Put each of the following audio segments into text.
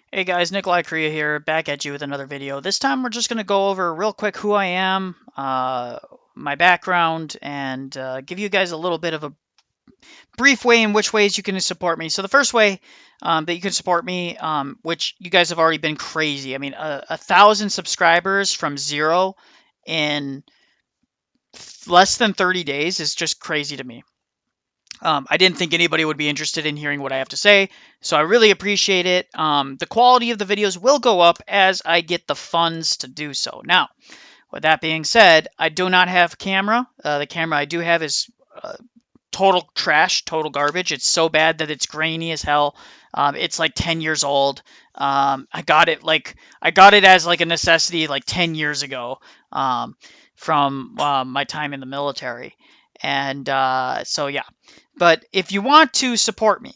Hey guys, Nicholai I'm here, back at you with another video. This time we're just going to go over real quick who I am, my background, and give you guys a little bit of a brief way in which ways you can support me. So the first way that you can support me, which you guys have already been crazy. I mean, 1,000 subscribers from zero in less than 30 days is just crazy to me. I didn't think anybody would be interested in hearing what I have to say, so I really appreciate it. The quality of the videos will go up as I get the funds to do so. Now, with that being said, I do not have a camera. The camera I do have is total trash, total garbage. It's so bad that it's grainy as hell. It's like 10 years old. I got it as like a necessity like 10 years ago from my time in the military. And so yeah. But if you want to support me,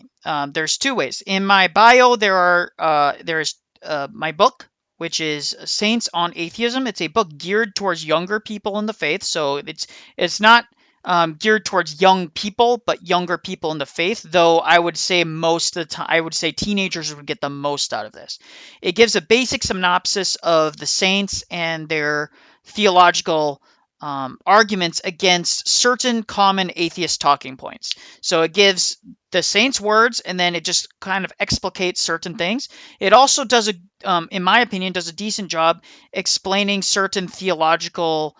there's two ways. In my bio, there's my book, which is Saints on Atheism. It's a book geared towards younger people in the faith. So it's not geared towards young people, but younger people in the faith. Though I would say most of the time, I would say teenagers would get the most out of this. It gives a basic synopsis of the saints and their theological arguments against certain common atheist talking points. So it gives the saints' words, and then it just kind of explicates certain things. It also does in my opinion, does a decent job explaining certain theological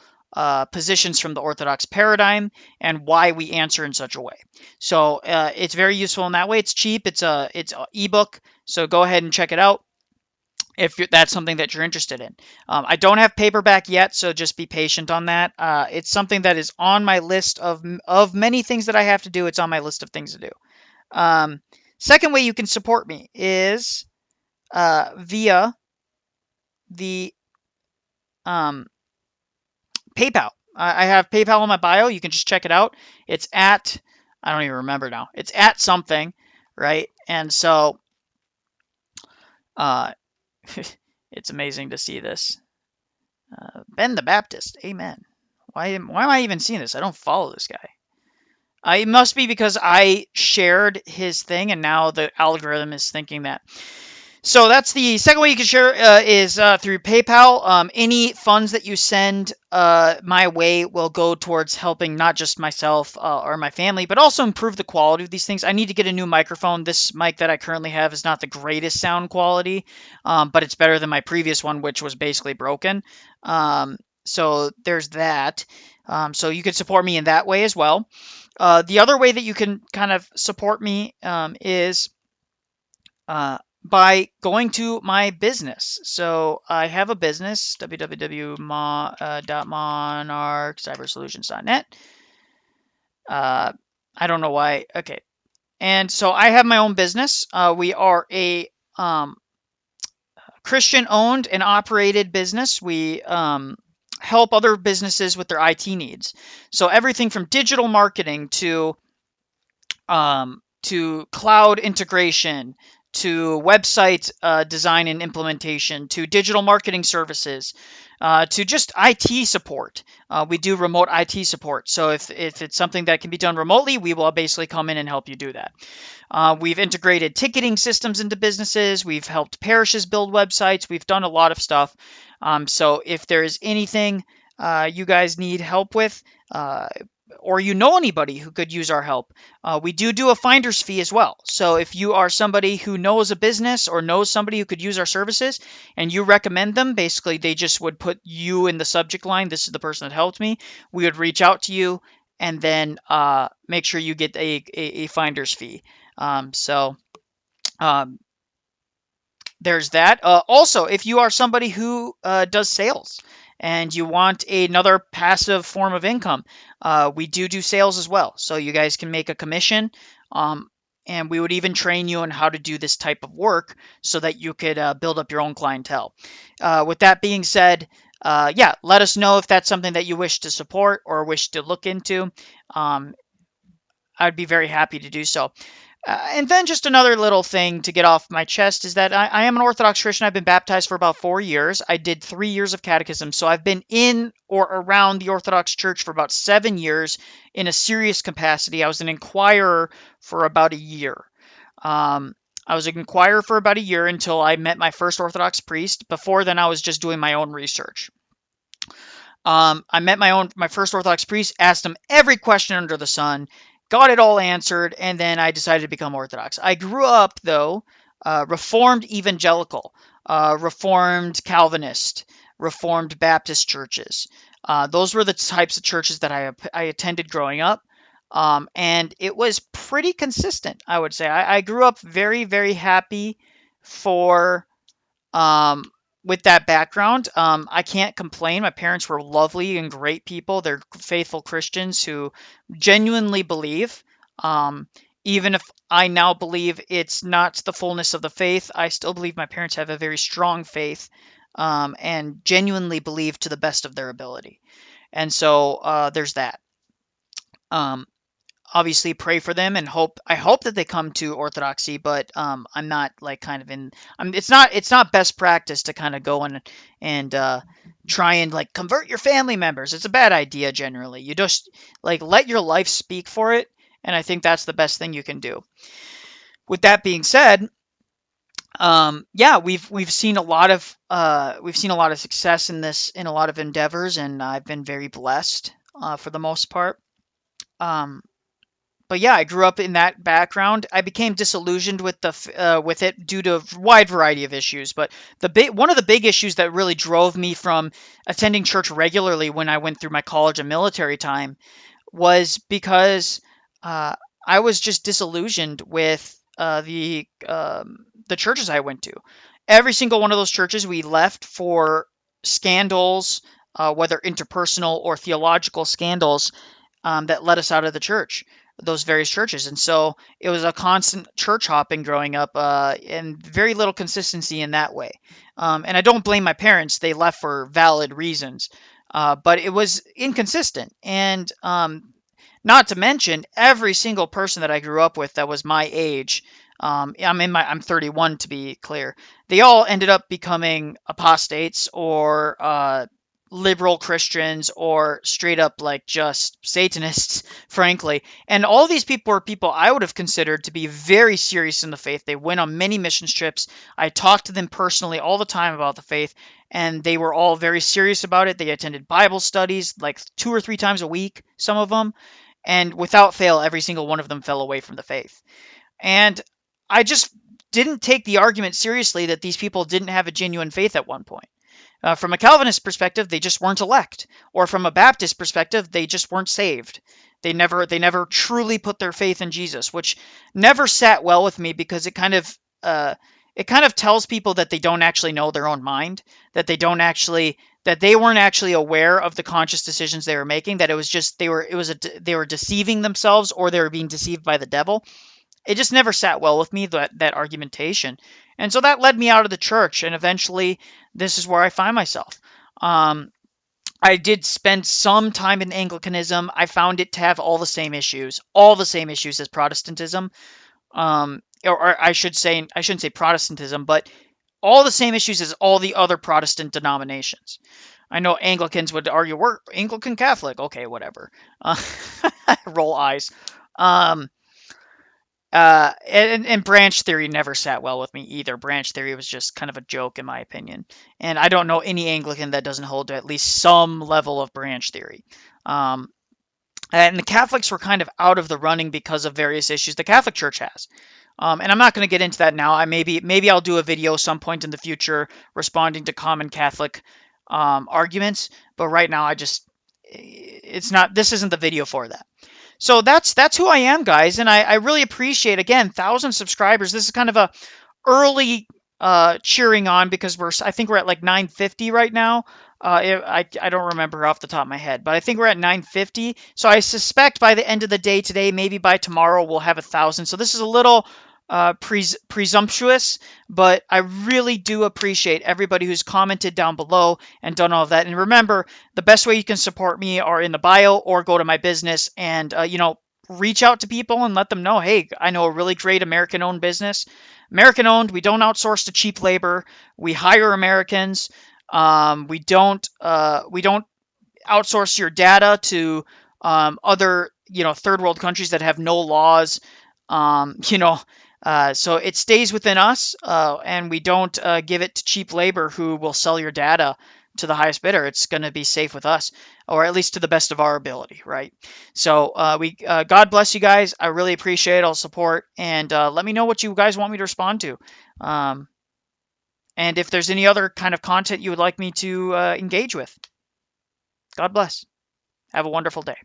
positions from the Orthodox paradigm and why we answer in such a way. So it's very useful in that way. It's cheap. It's a ebook. So go ahead and check it out if that's something that you're interested in. I don't have paperback yet, so just be patient on that. It's something that is on my list of many things that I have to do. It's on my list of things to do. Second way you can support me is via the PayPal. I have PayPal on my bio. You can just check it out. It's at, I don't even remember now. It's at something, right? And so it's amazing to see this. Ben the Baptist, amen. Why am I even seeing this? I don't follow this guy. It must be because I shared his thing, and now the algorithm is thinking that. So that's the second way you can share is through PayPal. Any funds that you send my way will go towards helping not just myself or my family, but also improve the quality of these things. I need to get a new microphone. This mic that I currently have is not the greatest sound quality, but it's better than my previous one, which was basically broken. So there's that. So you can support me in that way as well. The other way that you can kind of support me is by going to my business. So I have a business, www.monarchcybersolutions.net. I don't know why. Okay. And so I have my own business. We are a Christian owned and operated business. We help other businesses with their IT needs. So everything from digital marketing to cloud integration, to website design and implementation, to digital marketing services, to just IT support. We do remote IT support. So if it's something that can be done remotely, we will basically come in and help you do that. We've integrated ticketing systems into businesses. We've helped parishes build websites. We've done a lot of stuff. So if there is anything you guys need help with, or you know anybody who could use our help, we do a finder's fee as well. So if you are somebody who knows a business or knows somebody who could use our services and you recommend them, basically they just would put you in the subject line. This is the person that helped me. We would reach out to you and then make sure you get a finder's fee. So there's that. Also, if you are somebody who does sales and you want another passive form of income, we do sales as well. So you guys can make a commission, and we would even train you on how to do this type of work so that you could build up your own clientele. With that being said, yeah, let us know if that's something that you wish to support or wish to look into. I'd be very happy to do so. And then just another little thing to get off my chest is that I am an Orthodox Christian. I've been baptized for about 4 years. I did 3 years of catechism, so I've been in or around the Orthodox Church for about 7 years in a serious capacity. I was an inquirer for about a year. I was in choir for about a year until I met my first Orthodox priest. Before then, I was just doing my own research. I met my first Orthodox priest, asked him every question under the sun, got it all answered, and then I decided to become Orthodox. I grew up though Reformed evangelical, Reformed Calvinist, Reformed Baptist churches. Those were the types of churches that I attended growing up. And it was pretty consistent, I would say. I grew up very, very happy for um, with that background. I can't complain. My parents were lovely and great people. They're faithful Christians who genuinely believe. Um, Even if I now believe it's not the fullness of the faith, I still believe my parents have a very strong faith and genuinely believe to the best of their ability. And so there's that. Um, Obviously pray for them and I hope that they come to orthodoxy, but I'm not like kind of in it's not best practice to kind of go and try and like convert your family members. It's a bad idea generally. You just like let your life speak for it, and I think that's the best thing you can do. With that being said, yeah, we've seen a lot of success in this in a lot of endeavors, and I've been very blessed for the most part. um, but yeah, I grew up in that background. I became disillusioned with it due to a wide variety of issues. But one of the big issues that really drove me from attending church regularly when I went through my college and military time was because uh, I was just disillusioned with the churches I went to. Every single one of those churches we left for scandals, whether interpersonal or theological scandals, that led us out of the church, those various churches. And so it was a constant church hopping growing up, and very little consistency in that way. And I don't blame my parents; they left for valid reasons, but it was inconsistent. And not to mention, every single person that I grew up with that was my age. I'm 31 to be clear. They all ended up becoming apostates or liberal Christians or straight up like just Satanists, frankly. And all these people were people I would have considered to be very serious in the faith. They went on many missions trips. I talked to them personally all the time about the faith, and they were all very serious about it. They attended Bible studies like 2 or 3 times a week, some of them, and without fail, every single one of them fell away from the faith. And I just didn't take the argument seriously that these people didn't have a genuine faith at one point. From a Calvinist perspective, they just weren't elect, or from a Baptist perspective, they just weren't saved. They never truly put their faith in Jesus, which never sat well with me because it kind of tells people that they don't actually know their own mind, that they weren't actually aware of the conscious decisions they were making, that it was just they were deceiving themselves, or they were being deceived by the devil. It just never sat well with me, that argumentation. And so that led me out of the church, and eventually this is where I find myself. Um, I did spend some time in Anglicanism. I found it to have all the same issues as Protestantism. Or I shouldn't say Protestantism, but all the same issues as all the other Protestant denominations. I know Anglicans would argue we're Anglican Catholic. Okay, whatever. Uh, roll eyes. Um, and branch theory never sat well with me either. Branch theory was just kind of a joke, in my opinion. And I don't know any Anglican that doesn't hold to at least some level of branch theory. Um, and the Catholics were kind of out of the running because of various issues the Catholic Church has. And I'm not going to get into that now. Maybe I'll do a video some point in the future responding to common Catholic arguments. But right now, it's not. This isn't the video for that. So that's who I am, guys, and I really appreciate, again, 1,000 subscribers. This is kind of a early cheering on because I think we're at like 950 right now. I don't remember off the top of my head, but I think we're at 950. So I suspect by the end of the day today, maybe by tomorrow, we'll have 1,000. So this is a little presumptuous, but I really do appreciate everybody who's commented down below and done all of that. And remember, the best way you can support me are in the bio, or go to my business and reach out to people and let them know, hey, I know a really great American-owned business. American-owned. We don't outsource to cheap labor. We hire Americans. We don't outsource your data to other third world countries that have no laws. Um, you know, So it stays within us, and we don't give it to cheap labor who will sell your data to the highest bidder. It's going to be safe with us, or at least to the best of our ability, right? So God bless you guys. I really appreciate all support, and let me know what you guys want me to respond to. Um, and if there's any other kind of content you would like me to engage with. God bless. Have a wonderful day.